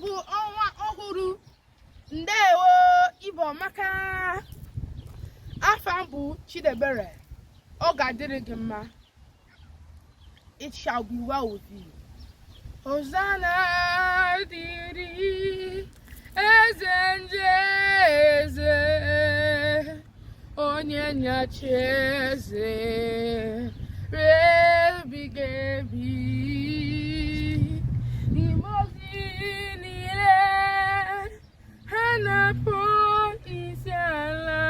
bụ ọnwa ọhụrụ. Ndewo Igbo maka afọ bụ Chidebere. Ọ ga-adịrị gị mma. It shall be well with you. Hosanna dịrị eze ndị eze, onye nyachi eze ebighị ebi. N'ime ozi niile ha na-akpọ isi ala,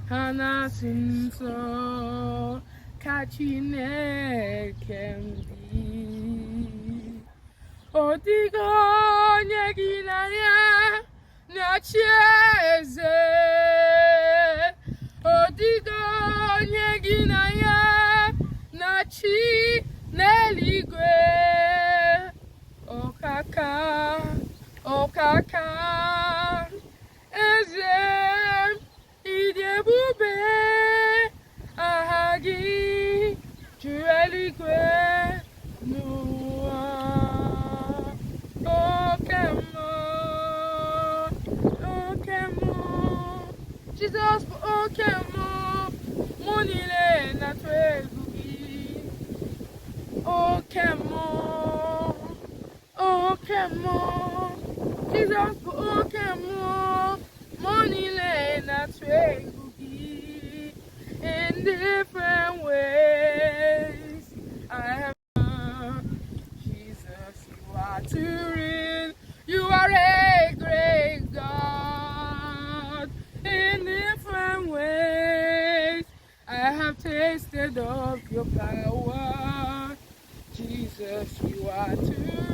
ha na-asị nsọ ka Chineke dị. Ọ dịghị onye gị na ya na-achị eze, ọ dịghị onye gị na ya na-achị n'eluigwe. Ọkaka ọkaka eze ịdị ebube, aha gị juru eluigwe n'ụwa. Oke mmụọ Jizọs bụ oke mmụọ, mụ niile na-atụ egwu gị. Oke mmụọ Jizọs bụ oke mmụọ, mụ niile na-atụ egwu gị. In different ways I have Jesus, you are too real, you are a great God. In different ways I have tasted of your power. Jesus, you are too